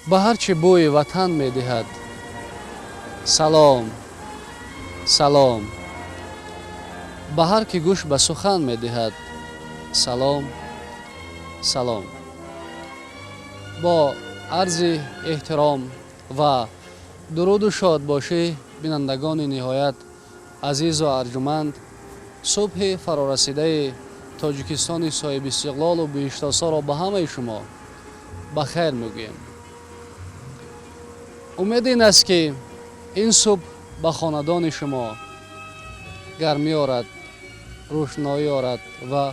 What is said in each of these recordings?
ба ҳар чӣ бӯи ватан медиҳад салом салом, ба ҳар ки гӯш ба сухан медиҳад салом салом. бо арзи эҳтиром ва дуруду шодбошӣ бинандагони ниҳоят азизу арҷуманд, субҳи фарорасидаи Тоҷикистони соҳибистиқлолу бииштосоро ба ҳамаи шумо ба хайр мегӯем. умед ин аст ки ин субҳ ба хонадони шумо гармӣ орад, рӯшноӣ орад ва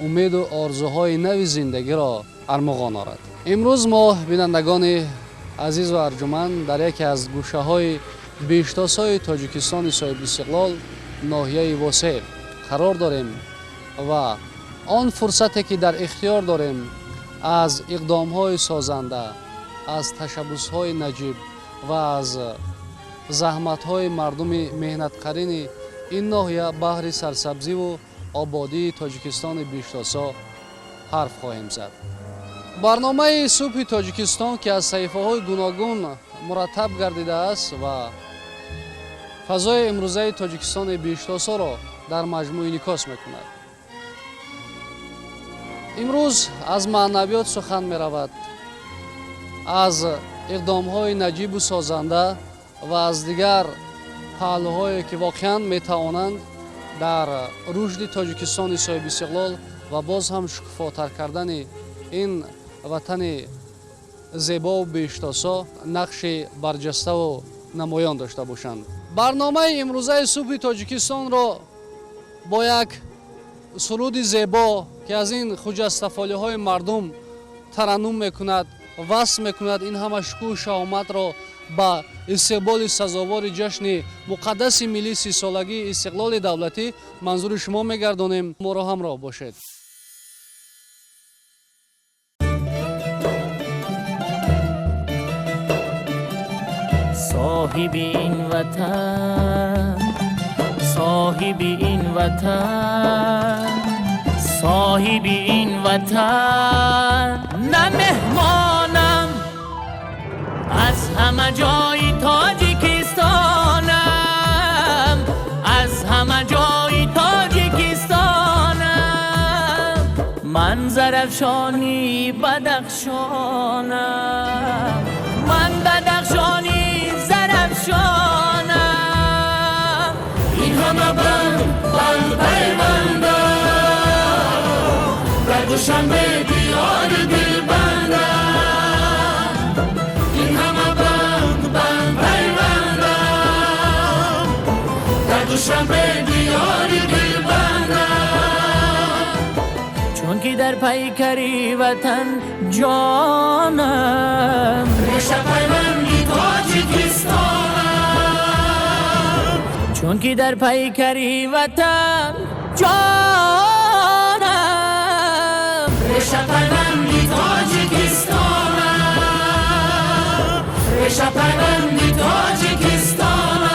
умеду орзуҳои нави зиндагиро армуғон орад. имрӯз мо бинандагони азизу арҷуманд дар яке аз гӯшаҳои бииштосои Тоҷикистони соҳибистиқлол ноҳияи Восеъ қарор дорем ва он фурсате ки дар ихтиёр дорем аз иқдомҳои созанда, аз ташаббусҳои наҷиб ва аз заҳматҳои мардуми меҳнатқарини ин ноҳия баҳри сарсабзиву ободии Тоҷикистони бииштосо ҳарф хоҳем зад. барномаи субҳи Тоҷикистон ки аз саҳифаҳои гуногун мураттаб гардидааст ва фазои имрӯзаи Тоҷикистони бииштосоро дар маҷмӯъ инъикос мекунад. имрӯз аз маънавиёт сухан меравад, аз иқдомҳои наҷибу созанда ва аз дигар паҳлӯҳое ки воқеан метавонанд дар рушди Тоҷикистони соҳибистиқлол ва боз ҳам шукуфотар кардани ин ватани зебову бииштосо нақши барҷаставу намоён дошта бошанд. барномаи имрӯзаи субҳи Тоҷикистонро бо як суруди зебо ки аз ин хуҷастафолиҳои мардум тараннум мекунад, васф мекунад ин ҳама шукӯҳу шаҳоматро ба истиқболи сазовори ҷашни муқаддаси миллии сисолагии истиқлоли давлатӣ манзури шумо мегардонем. моро ҳамроҳ бошед. صاحب این وطن، صاحب این وطن، صاحب این وطن، نه مهمانم از همه جای تاجیکستانم، از همه جای تاجیکستانم، من زرافشانی بدخشانم، من بدخشانی زرافشانم، این همه بند پیوندم، در دوشنبه دیار دلبندم، این همه بند پیوندم، در دوشنبه دیار دلبندم، چون که در پیکری وطن جانم، ریشه پیوندی تاجیکستانم، چون که در پیکری وطن جانم، ریشه پیوندی تاجیکستانم، ریشه پیوندی تاجیکستانم.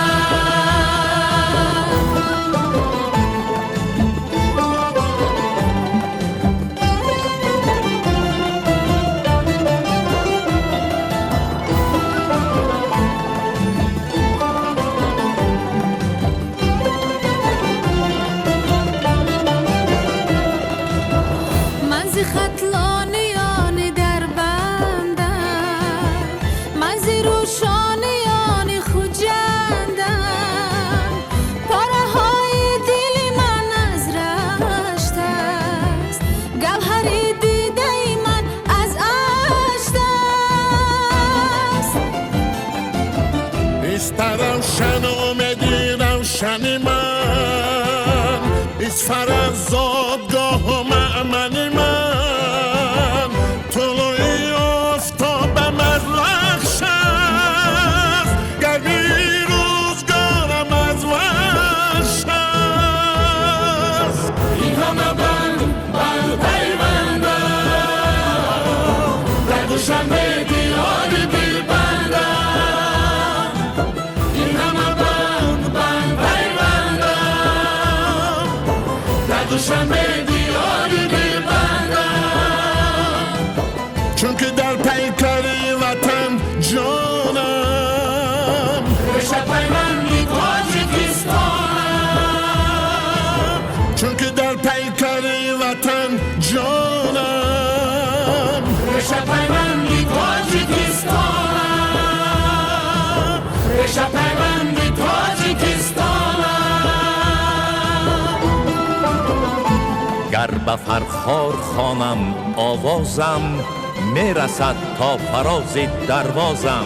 روشن آمدی روشن من، از فرزادگاه و مأمن من، طلوعی آفتابم از رخش است، گرمی روزگارم از وحش است. این همه بند پیوندم، در دوشنبه دیار دلبندم، این همه بند پیوندم، در دوشنبه دیار دلبندم، چون که در پیکر وطن تاجیکستانم ریشه پیوند تاجیکستانم گر به فرخار خوانم آوازم میرسد تا فراز دروازم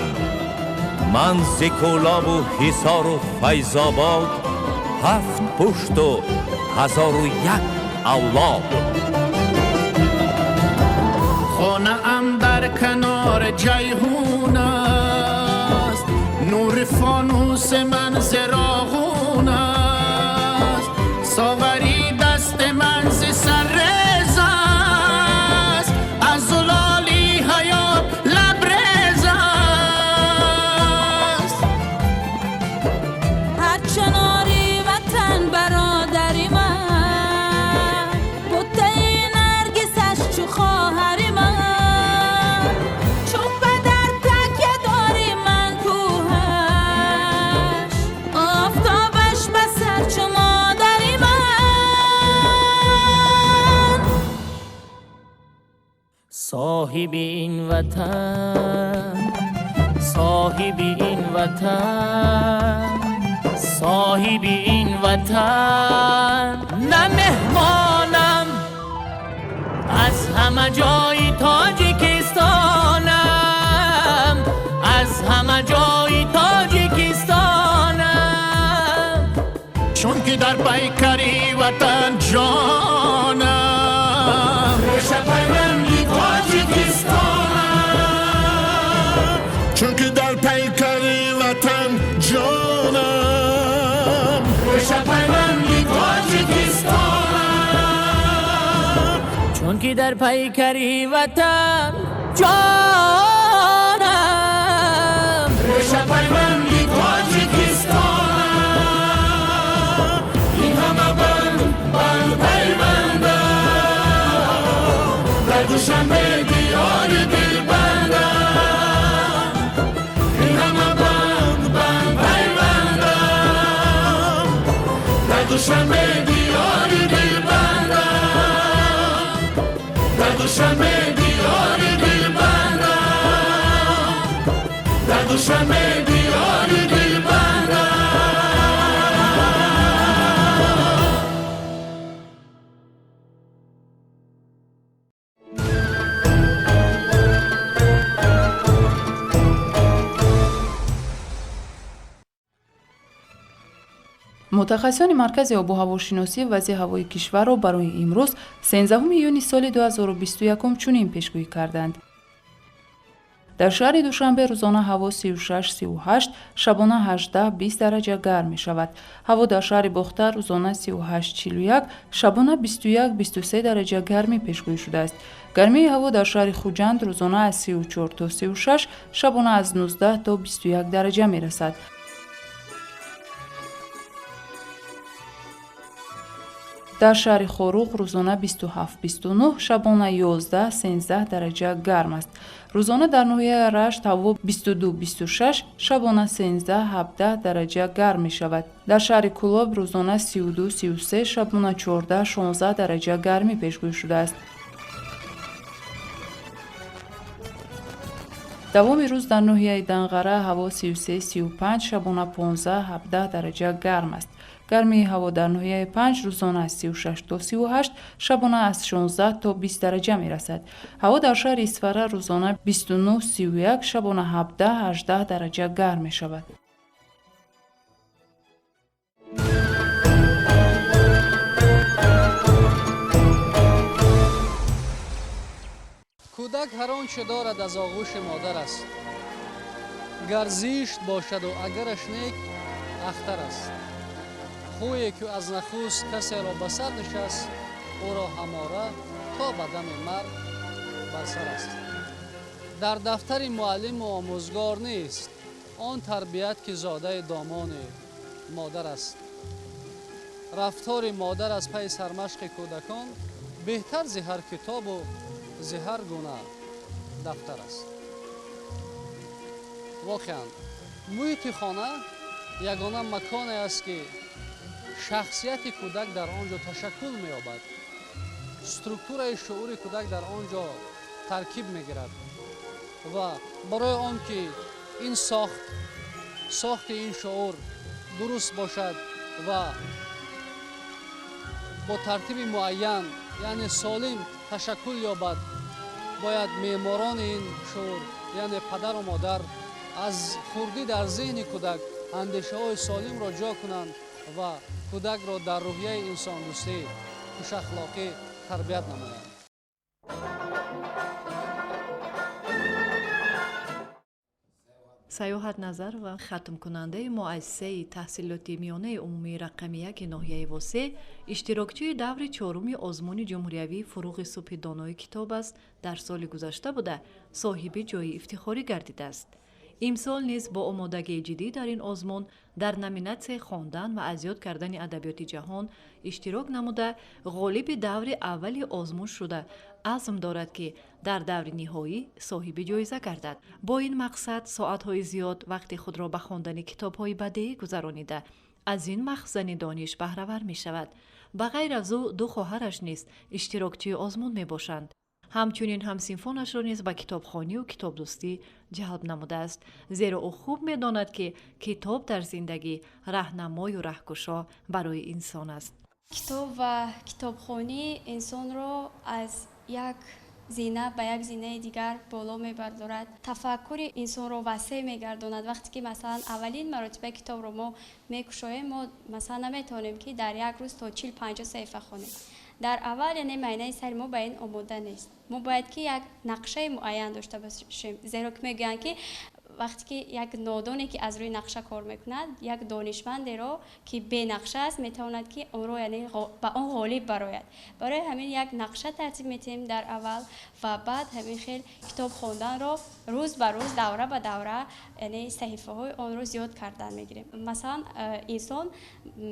من ز کولاب و حصار و فیض آباد 7 پشت و 1001 اولاد خانه ام در کنار جیهون است نور فانوس من زراغون است ساغری دست من ز سررز است از زلالی حیات لبریز است هر چناری وطن برادری من بوته نرگسش چو خواهری من چون بدر تکیه داری من کوهش آفتابش بسر چو مادری من صاحب این وطن صاحب این وطن صاحب این وطن نه مهمانم از همه جای تاجیکستانم از همه جای تاجیکستانم چون که در پیکری وطن جانم ریشه پیوندی تاجیکستانم چون که در پیکری وطن جانم ریشه پیوندی تاجیکستانم چون که در پیکری وطن جانم ریشه پیوندی تاجیکستانم این همه بند پیونده در دوشنبه دیار دلبنده این همه بند پیونده در دوشنبه دیار دلبنده در دوشنبه دیار دلبنده در دوشنبه دیار دلبنده متخصصان مرکز آب و هواشناسی وضع هوای کشور را برای امروز 13 یونیو سال 2021 چنین پیشگویی کردند. در شهر دوشنبه روزانه هوا 36-38، شبانه 18-20 درجه گرم می شود. هوا در شهر بختر روزانه 38-41، شبانه 21-23 درجه گرمی پیشگویی شده است. گرمی هوا در شهر خوجند روزانه از 34 تا 36، شبانه از 19 تا 21 درجه می رسد. در شهر خوروق روزانه 27-29، شبانه 11-13 درجه گرم است. روزانه در ناحیه رشت هوا 22-26، شبانه 13-17 درجه گرم می شود. در شهر کولاب روزانه 32-33، شبانه 14-16 درجه گرمی پیشگویی شده است. دوام روز در ناحیه دنغره هوا 33-35، شبانه 15-17 درجه گرم است. گرمی هوا در ناحیه 5 روزانه از 36 تا 38، شبانه از 16 تا 20 درجه می رسد. هوا در شهر اسفره روزانه 29-31، شبانه 17-18 درجه گرم می شود. کودک هر آنچه دارد از آغوش مادر است. گر زیشت باشد و اگرش نیک اختر است. خویی که از نخست کسی را به سر نشست، او را هماره تا به دم مرگ بر سر است. در دفتر معلم و آموزگار نیست آن تربیت که زاده دامان مادر است. رفتار مادر از پی سرمشق کودکان بهتر ز هر کتاب و ز هر گونه دفتر است. واقعا محیط خانه یگانه مکانی است که شخصیت کودک در آنجا تشکل می‌یابد. استرکتور شعور کودک در آنجا ترکیب می‌گیرد. و برای آن که این ساخت این شعور درست باشد و با ترتیب معین یعنی سالم تشکل یابد، باید معماران این شعور یعنی پدر و مادر از خردی در ذهن کودک اندیشه های سالم را جا کنند و کودک را در روحیه انسان دوستی، خوش اخلاقی تربیت نمایند. سیاحت نظر و ختم کننده مؤسسه تحصیلاتی میانه عمومی رقم 1 ناحیه واسه اشتراکچی دور چهارم آزمون جمهوری فروغ صبح دانای کتاب است. در سال گذشته بوده صاحب جای افتخاری گردیده است. امسال نیز با آمادگی جدی در این آزمون در نامیناسیون خواندن و از یاد کردن ادبیات جهان اشتراک نموده غالب دور اول آزمون شده عزم دارد که در دور نهایی صاحب جایزه گردد. با این مقصد ساعت‌های زیاد وقت خود را به خواندن کتاب‌های بدیعی گذرانیده از این مخزن دانش بهره‌ور می‌شود. به غیر از او دو خواهرش نیز اشتراکچی آزمون می‌باشند. همچنین همسینفانش را نیز به کتابخوانی و کتاب دوستی جلب نموده است، زیرا او خوب می‌داند که کتاب در زندگی راهنمای و راهگشا برای انسان است. کتاب و کتابخوانی انسان را از یک زینه به یک زینه دیگر بالا میبردارد. تفکر انسان را وسیع میگرداند. وقتی که مثلا اولین مرتبه کتاب را ما میکشاییم، ما مثلا نمیتونیم که در یک روز تا 40-50 صفحه خوانیم. در اول یعنی معنی سر ما به این آماده نیست. ما باید که یک نقشه معین داشته باشیم، زیرا که میگن که وقتی که یک نادانی که از روی نقشه کار میکند، یک دانشمندی را که به نقشه است میتواند که اون رو یعنی به اون غالب براید. برای همین یک نقشه ترتیب میتیم در اول و بعد همین خیلی کتاب خواندن را روز به روز دوره به دوره یعنی صحیفه های آن رو زیاد کردن میگیریم. مثلا انسان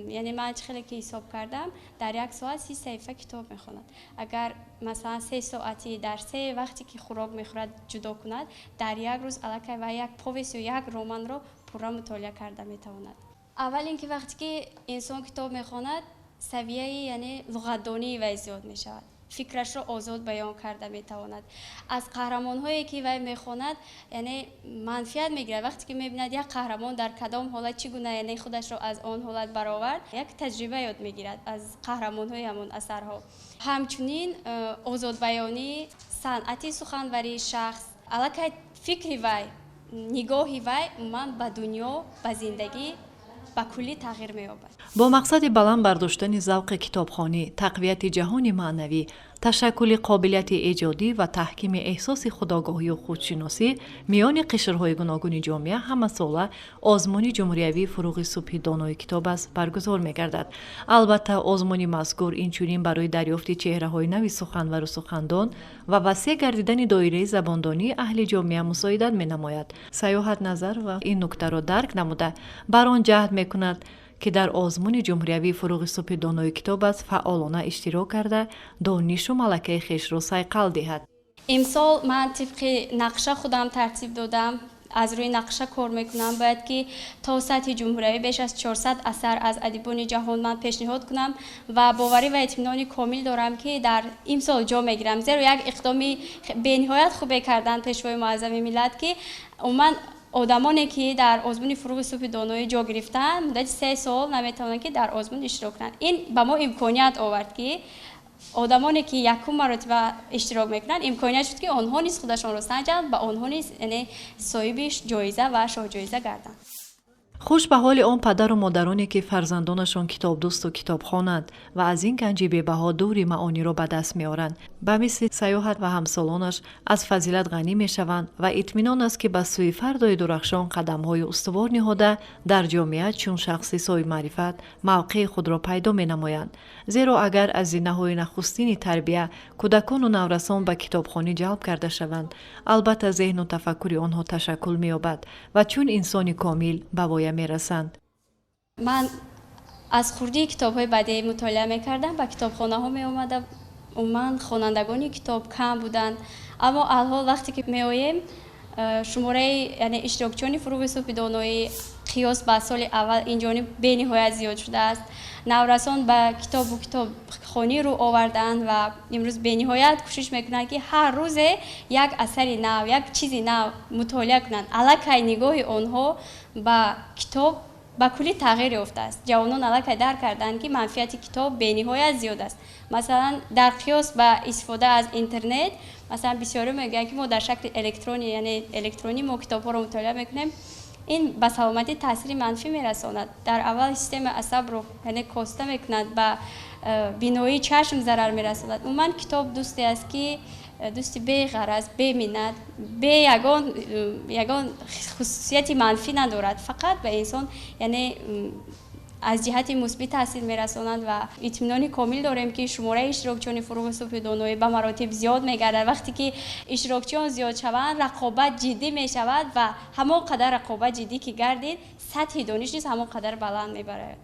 یعنی من خیلی که حساب کردم در یک ساعت 30 صفحه کتاب میخواند. اگر مثلا 3 ساعتی در 3 وقتی که خوراک میخورد جدا کند، در یک روز الکی و یک پویس یا یک رمان را پورا مطالعه کرده میتواند. اول اینکه وقتی که انسان کتاب میخواند سویه یعنی لغتدانی وی زیاد میشود، فکرش را آزاد بیان کرده میتواند. از قهرمان هایی که وی میخواند یعنی منفیت میگیرد. وقتی که میبیند یک قهرمان در کدام حالت چگونه یعنی خودش را از آن حالت برآورد، یک تجربه یاد میگیرد از قهرمان های همون اثرها. همچنین آزاد بیانی، صنعت سخنوری شخص، الکی فکری وی، نگاهی وی من به دنیا، به زندگی به کلی تغییر می‌یابد. با مقصد بلند برداشتن ذوق کتابخوانی، تقویت جهان معنوی، تشکل قابلیت ایجادی و تحکیم احساس خودآگاهی و خودشناسی میان قشرهای گوناگون جامعه همه ساله آزمون جمهوری فروغ صبح دانای کتاب است برگزار می‌گردد. البته آزمون مذکور اینچنین برای دریافت چهره‌های نوی سخنور و سخندان و وسیع گردیدن دایره زباندانی اهل جامعه مساعدت می‌نماید. سیاحت نظر و این نکته را درک نموده بر آن جهت می‌کند که در آزمون جمهوری فروغ صبح دانای کتاب است فعالانه اشتراک کرده دانش و ملکه خویش را صیقل دهد. امسال من طبق نقشه خودم ترتیب دادم، از روی نقشه کار میکنم. باید که تا سطح جمهوری بیش از 400 اثر از ادیبان جهان من پیشنهاد کنم و باوری و اطمینان کامل دارم که در امسال جا میگیرم، زیرا یک اقدامی به نهایت خوب کردن پیشوای معظم ملت که من آدمانی که در آزمون فروغ صبح دانایی جا گرفتن مدت 3 سال نمیتونن که در آزمون اشتراک کنند. این به ما امکانیت آورد که آدمانی که یکم مرتبه اشتراک میکنن امکانیت شد که آنها نیز خودشان را سنجند و آنها نیز یعنی صاحب جایزه و شاه جایزه گردند. خوش به حال آن پدر و مادرانی که فرزندانشان کتاب دوست و کتاب خوانند و از این گنج بی‌بها دوری معانی را به دست می‌آورند. به مثل سیاحت و همسالانش از فضیلت غنی می‌شوند و اطمینان است که به سوی فردای درخشان قدم‌های استوار نهاده در جامعه چون شخصی صاحب معرفت موقع خود را پیدا می‌نمایند. زیرا اگر از زینه‌های نخستین تربیت کودکان و نورسان به کتابخوانی جلب کرده شوند، البته ذهن و تفکر آنها تشکل می‌یابد و چون انسانی کامل به میرسند. من از خردی کتاب‌های بدیعی مطالعه می‌کردم، به کتابخانه‌ها می‌آمدم. من خوانندگان کتاب کم بودند، اما الحال وقتی که می‌آییم شماره یعنی اشتراکچیان فروغ صبح دانایی قیاس با سال اول اینجوری به نهایت زیاد شده است. نورسان به کتاب خوانی رو آوردن و امروز به نهایت کوشش میکنند که هر روز یک اثر نو، یک چیزی نو مطالعه کنند. الکی نگاه آنها به کتاب با کلی تغییر یافته است. جوانان الکی درک کردند که منفعت کتاب به نهایت زیاد است. مثلا در قیاس با استفاده از اینترنت، مثلا بسیاری میگن که ما در شکل الکترونی، یعنی الکترونی ما کتاب ها رو مطالعه میکنیم، این به سلامتی تاثیر منفی میرساند. در اول سیستم عصب رو یعنی کاسته میکند، به بینایی چشم ضرر میرساند. عموما کتاب دوستی است که دوستی بی غرض، بی منت، بی یگان خصوصیت منفی ندارد، فقط به انسان یعنی از جهت مثبت تاثیر میرسانند و اطمینان کامل داریم که شماره اشتراکچیان فروغ صبح دانایی به مراتب زیاد میگردد. وقتی که اشتراکچیان زیاد شوند، رقابت جدی می شود و همان قدر رقابت جدی که گردید، سطح دانش نیز همان قدر بلند میبرد.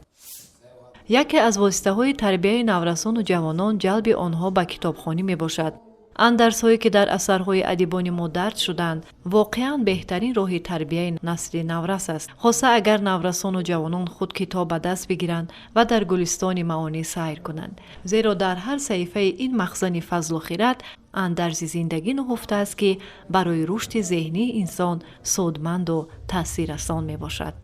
یکی از واسطه‌های تربیت نورسان و جوانان جلب آنها به کتابخوانی میباشد. اندرس‌هایی که در اثرهای ادیبان ما درج شدند واقعاً بهترین راه تربیت نسل نورس است، خاصه اگر نورسان و جوانان خود کتاب به دست بگیرند و در گلستان معانی سیر کنند، زیرا در هر صحیفه این مخزن فضل و خیرات اندرز زندگی نهفته است که برای رشد ذهنی انسان سودمند و تاثیررسان می باشد.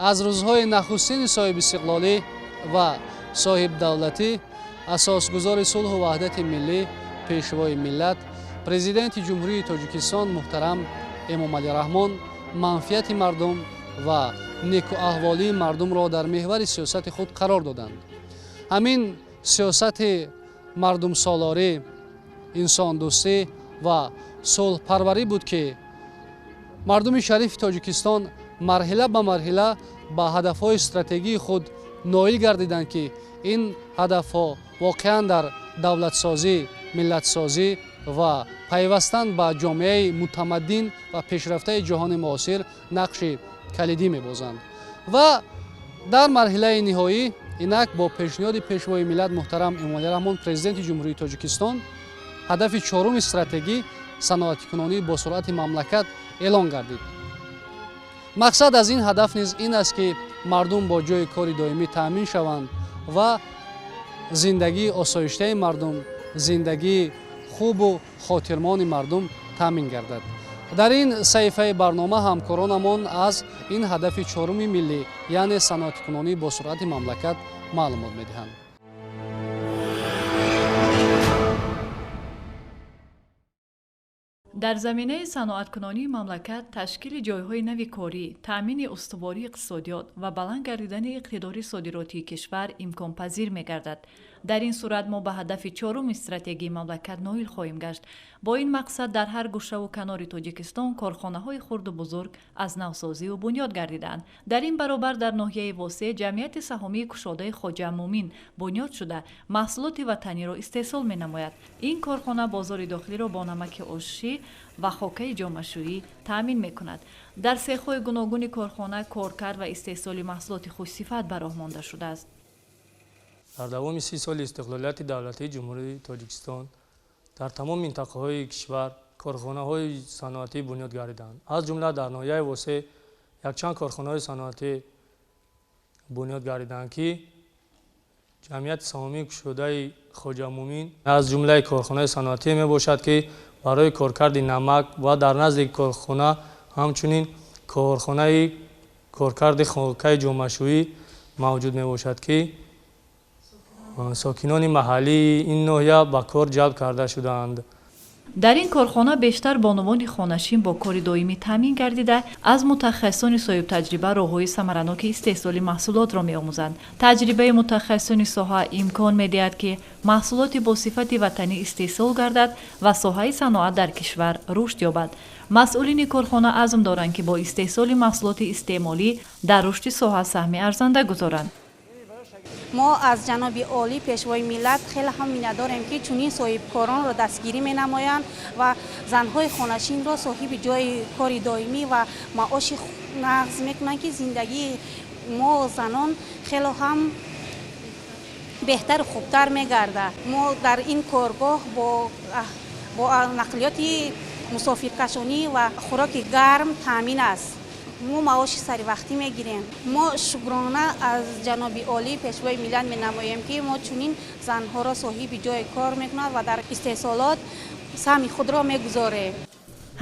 аз рӯзҳои нахустини соҳиби истиқлолӣ ва соҳибдавлатӣ асосгузори сулҳу ваҳдати миллӣ, пешвои миллат, президенти ҷумҳурии Тоҷикистон муҳтарам Эмомалӣ Раҳмон манфиати мардум ва некуаҳволии мардумро дар меҳвари сиёсати худ қарор доданд. ҳамин сиёсати мардумсолорӣ, инсондӯстӣ ва сулҳпарварӣ буд, ки мардуми шарифи Тоҷикистон марҳила ба марҳила ба ҳадафҳои стратегии худ ноил гардиданд, ки ин ҳадафҳо воқеан дар давлатсозӣ, миллатсозӣ ва пайвастан ба ҷомеаи мутамаддин ва пешрафтаи ҷаҳони муосир нақши калидӣ мебозанд. ва дар марҳилаи ниҳоӣ инак бо пешниҳоди пешвои миллат муҳтарам Эмомалӣ Раҳмон, президенти ҷумҳурии Тоҷикистон, ҳадафи чоруми стратегӣ саноаткунонӣ бо суръати мамлакат эълон гардид. мақсад аз ин ҳадаф низ ин аст, ки мардум бо ҷои кори доимӣ таъмин шаванд ва зиндагии осоиштаи мардум, зиндагии хубу хотирмони мардум таъмин гардад. дар ин саҳифаи барнома ҳамкоронамон аз ин ҳадафи чоруми миллӣ, яъне саноаткунонӣ бо суръати мамлакат маълумот медиҳанд. дар заминаи саноаткунонии мамлакат ташкили ҷойҳои нави корӣ, таъмини устувории иқтисодиёт ва баланд гардидани иқтидори содиротии кишвар имконпазир мегардад. дар ин сурат мо ба ҳадафи чоруми стратегии мамлакат ноил хоҳем гашт. бо ин мақсад дар ҳар гӯшаву канори Тоҷикистон корхонаҳои хурду бузург аз навсозиву бунёд гардиданд. дар ин баробар дар ноҳияи восеъ ҷамъияти саҳомии кушодаи Хоҷа Муъмин бунёд шуда маҳсулоти ватаниро истеҳсол менамояд. ин корхона бозори дохилиро бо намаки ошишӣ ва хокаи ҷомашӯӣ таъмин мекунад. дар сехҳои гуногуни корхона коркард ва истеҳсоли маҳсулоти хушсифат ба роҳ монда шудааст. дар давоми 30 соли истиқлолияти давлатии ҷумҳурии Тоҷикистон дар тамом минтақаҳои кишвар корхонаҳои саноатӣ бунёд гардиданд. аз ҷумла дар ноҳияи восеъ якчанд корхонаҳои саноатӣ бунёд гардиданд, ки ҷамъияти саҳомии кушодаи Хоҷа Муъмин аз ҷумлаи корхонаи саноатӣ мебошад, ки барои коркарди намак ва дар назди корхона ҳамчунин корхонаи коркарди хокаи ҷомашӯӣ мавҷуд мебошад, ки сокинони маҳаллии ин ноҳия ба кор ҷалб карда шудаанд. дар ин корхона бештар бонувони хонашин бо кори доимӣ таъмин гардида аз мутахассисони соҳибтаҷриба роҳҳои самараноки истеҳсоли маҳсулотро меомӯзанд. таҷрибаи мутахассисони соҳа имкон медиҳад, ки маҳсулоти бо сифати ватанӣ истеҳсол гардад ва соҳаи саноат дар кишвар рушд ёбад. масъулини корхона азм доранд, ки бо истеҳсоли маҳсулоти истеъмолӣ дар рушди соҳа саҳми арзанда гузоранд. мо аз ҷаноби олӣ пешвои миллат хеле ҳам миннатдорем, ки чунин соҳибкоронро дастгирӣ менамоянд ва занҳои хонашинро соҳиби ҷои кори доимӣ ва маоши нағз мекунанд, ки зиндагии мо занон хеле ҳам беҳтару хубтар мегардад. мо дар ин коргоҳ бо нақлиёти мусофиркашонӣ ва хӯроки гарм таъмин аст. мо маоши саривақтӣ мегирем. мо шукрона аз ҷаноби олӣ пешвои миллат менамоем, ки мо чунин занҳоро соҳиби ҷои кор мекунад ва дар истеҳсолот саҳми худро мегузорем.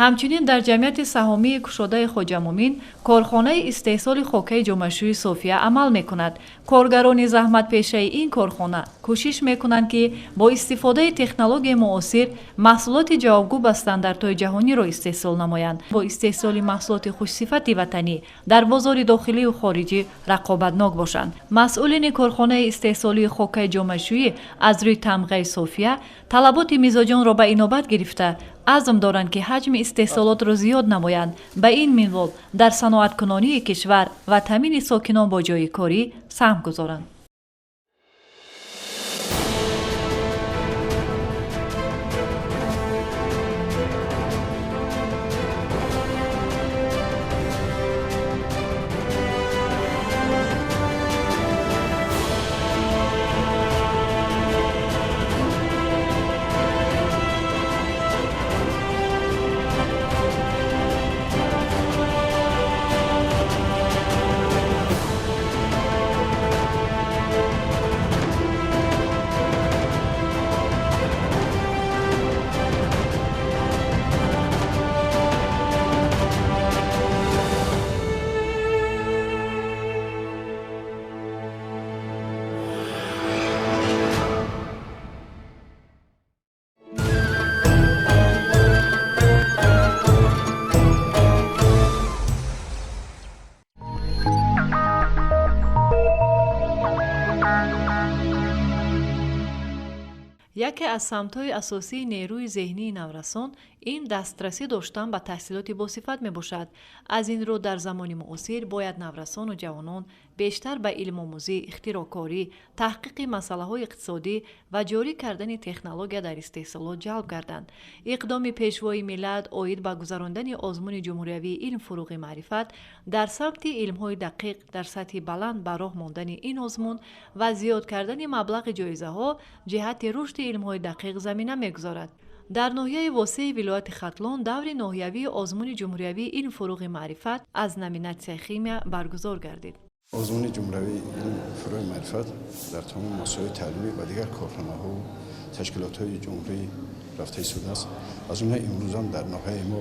ҳамчунин дар ҷамъияти саҳомии кушодаи Хоҷа Муъмин корхонаи истеҳсоли хокаи ҷомашӯи София амал мекунад. коргарони заҳматпешаи ин корхона кӯшиш мекунанд, ки бо истифодаи технологияи муосир маҳсулоти ҷавобгӯ ба стандартҳои ҷаҳониро истеҳсол намоянд. бо истеҳсоли маҳсулоти хушсифати ватанӣ дар бозори дохилию хориҷӣ рақобатнок бошанд. масъулини корхонаи истеҳсолии хокаи ҷомашӯӣ аз рӯи тамғаи София талаботи мизоҷонро ба инобат гирифта азм доранд, ки ҳаҷми истеҳсолотро зиёд намоянд. ба ин минвол дар саноаткунонии кишвар ва таъмини сокинон бо ҷои корӣ саҳм гузоранд. яке аз самтҳои асосии нерӯи зеҳнии наврасон ин дастрасӣ доштан ба таҳсилоти босифат мебошад. Аз ин рӯ дар замони муосир бояд наврасону ҷавонон бештар ба илмомӯзӣ, ихтироъкорӣ, таҳқиқи масъалаҳои иқтисодӣ ва ҷорӣ кардани технология дар истеҳсолот ҷалб гарданд. Иқдоми пешвои миллат оид ба гузарондани озмуни ҷумҳуриявии илм-фуруғи маърифат дар самти илмҳои дақиқ дар сатҳи баланд ба роҳ мондани ин озмун ва зиёд кардани маблағи ҷоизаҳо ҷиҳати рушди илмҳои дақиқ замина мегузорад. дар ноҳияи восеи вилояти хатлон даври ноҳиявии озмуни ҷумҳуриявии илм-фуруғи маърифат аз номинатсияи химия баргузор гардид. озмуни ҷумҳуриявии илм-фуруғи маърифат дар тамоми муассисаҳои таълимӣ ва дигар корхонаҳо ташкилотҳои ҷумҳурӣ рафта истодааст. аз ҷумла имрӯзам дар ноҳияи мо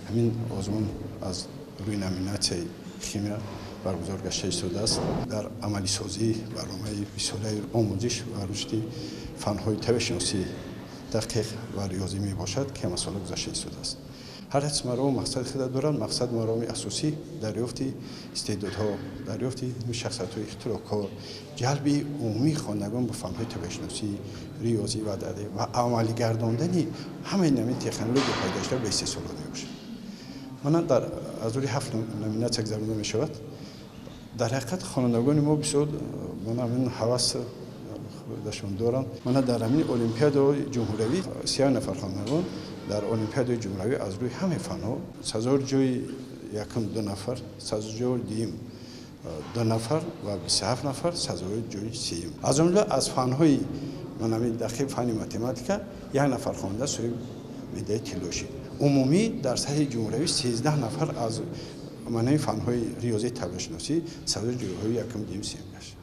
ҳамин озмун аз рӯи номинатсияи химия баргузор гашта истодааст. дар амалисозии барномаи бисёлаи омӯзиш ва рушди фанҳои табиатшиносӣ дақиқ ва риёзӣ мебошад ки ҳама сола гузашта истодааст. ҳар ҳадис мароми мақсади худ доранд. мақсад мароми асосӣ дарёфти истеъдодҳо, дарёфти шахсиятҳои ихтироъкор, ҷалби умумии хонандагон ба фанҳои табиатшиносӣ, риёзӣ ва адабӣ ва амалӣ гардондани ҳамаи навъи технология пайдошта ба истеҳсолот мебошад. манан дар аз рӯи 7 номинатсия гузаронида мешавад. дар ҳақиқат хонандагони мо бисёр ҳамин ҳавас дашон доранд. мана дар ҳамин олимпиадаи ҷумҳуриявӣ 30 нафар хонандагон дар олимпиадаи ҷумҳуриявӣ аз рӯи ҳамаи фанҳо сазор ҷои якум 2 нафар, сазор ҷои дуюм 2 нафар ва 27 нафар сазори ҷои сеюм. аз ҷумла аз фанҳои манами дақиқ фани математика 1 нафар хонанда соҳиби медаи тилло шид. умумӣ дар сатҳи ҷумҳуриявӣ 13 нафар аз манами фанҳои риёзии табиатшиносӣ сазори ҷойҳои якум дуюм сеюм гашт.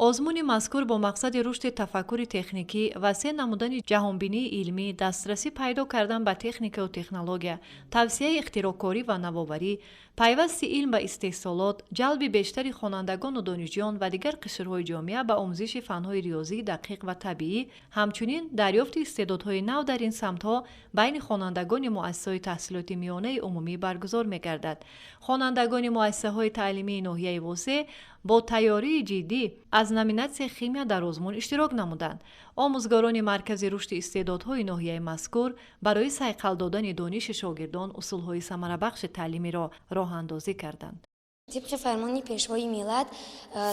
озмуни мазкур бо мақсади рушди тафаккури техникӣ, васеъ намудани ҷаҳонбинии илмӣ, дастрасӣ пайдо кардан ба техникаву технология, тавсияи ихтироъкорӣ ва навоварӣ, пайвасти илм ба истеҳсолот, ҷалби бештари хонандагону донишҷӯён ва дигар қишрҳои ҷомеа ба омӯзиши фанҳои риёзӣ дақиқ ва табиӣ, ҳамчунин дарёфти истеъдодҳои нав дар ин самтҳо байни хонандагони муассисаҳои таҳсилоти миёнаи умумӣ баргузор мегардад. хонандагони муассисаҳои таълимии ноҳияи восеъ бо тайёрии ҷиддӣ аз номинатсияи химия дар озмун иштирок намуданд. омӯзгорони маркази рушди истеъдодҳои ноҳияи мазкур барои сайқал додани дониши шогирдон усулҳои самарабахши таълимиро роҳандозӣ карданд. طبق فرمان پیشوای ملت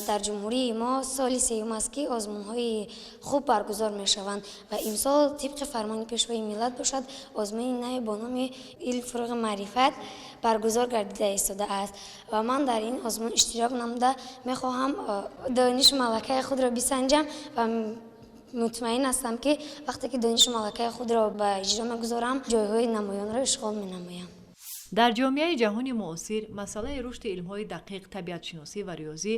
در جمهوری ما سال سیوم است که آزمون‌های خوب برگزار می‌شوند و امسال طبق فرمان پیشوای ملت باشد آزمون نو با نام الفروغ معرفت برگزار گردیده ایستاده است و من در این آزمون اشتراک نموده می‌خواهم دانش ملکه خود را بسنجم و مطمئن هستم که وقتی که دانش ملکه خود را به اجرا می‌گذارم جایهای نمایان را اشغال می‌نمایم. дар ҷомеаи ҷаҳони муосир масъалаи рушди илмҳои дақиқ, табиатшиносӣ ва риёзӣ,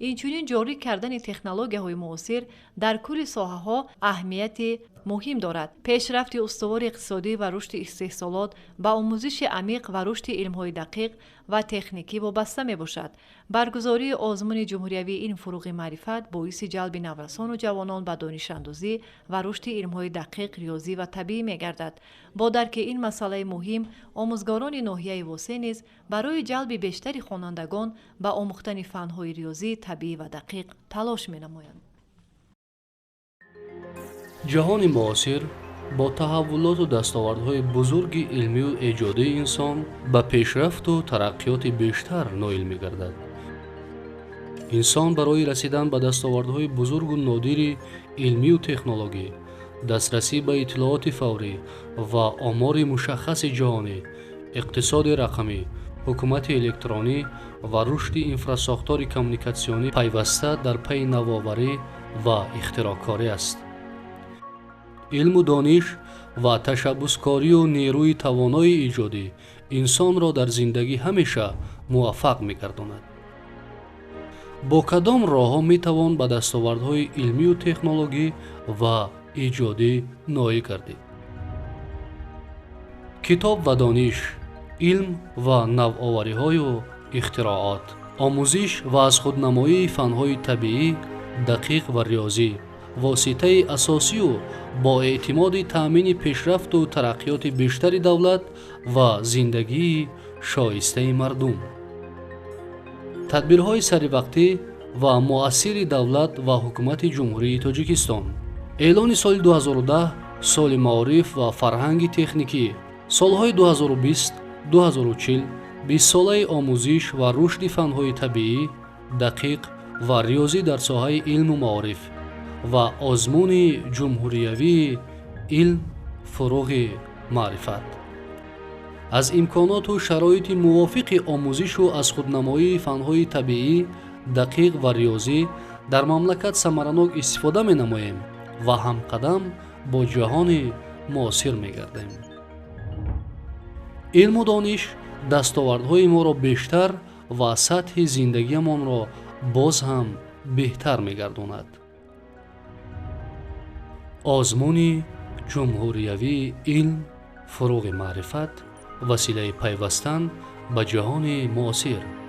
инчунин ҷорӣ кардани технологияҳои муосир дар кулли соҳаҳо аҳамияти муҳим дорад. пешрафти устувори иқтисодӣ ва рушди истеҳсолот ба омӯзиши амиқ ва рушди илмҳои дақиқ ва техникӣ вобаста мебошад. баргузории озмуни ҷумҳуриявии илм-фуруғи маърифат боиси ҷалби наврасону ҷавонон ба донишандозӣ ва рушди илмҳои дақиқ, риёзӣ ва табиӣ мегардад. бо дарки ин масъалаи муҳим, омӯзгорони ноҳияи восеъ низ барои ҷалби бештари хонандагон ба омӯхтани фанҳои риёзӣ, табиӣ ва дақиқ талош менамоянд. ҷаҳони муосир бо таҳаввулоту дастовардҳои бузурги илмию эҷодии инсон ба пешрафту тараққиёти бештар ноил мегардад. инсон барои расидан ба дастовардҳои бузургу нодири илмию технологӣ, дастрасӣ ба иттилооти фаврӣ ва омори мушаххаси ҷаҳонӣ, иқтисоди рақамӣ, ҳукумати электронӣ ва рушди инфрасохтори коммуникатсионӣ пайваста дар пайи навоварӣ ва ихтироъкорӣ аст. илму дониш ва ташаббускорию нерӯи тавонои иҷодӣ инсонро дар зиндагӣ ҳамеша муваффақ мегардонад. бо кадом роҳҳо метавон ба дастовардҳои илмию технологӣ ва иҷодӣ ноил гардид? китоб ва дониш, илм ва навовариҳою ихтироот, омӯзиш ва аз худнамоии фанҳои табиӣ, дақиқ ва риёзӣ воситаи асосию боэътимоди таъмини пешрафту тараққиёти бештари давлат ва зиндагии шоистаи мардум. тадбирҳои саривақтӣ ва муассири давлат ва ҳукумати ҷумҳурии Тоҷикистон اعلان سال 2010 سال معارف و فرهنگ تکنیکی، سالهای 2020 2040 20 ساله آموزش و رشد فنهای طبیعی دقیق و ریاضی در ساحه علم و معارف و آزمون جمهوریوی علم فروغ معرفت. از امکانات و شرایط موافق آموزش و از خودنمایی فنهای طبیعی دقیق و ریاضی در مملکت ثمرناک استفاده می نماییم و همقدم با جهان معاصر می گردیم. علم و دانش دستاوردهای ما را بیشتر و سطح زندگیمان را باز هم بهتر می گرداند. آزمون جمهوریوی علم فروغ معرفت وسیله پیوستن به جهان معاصر.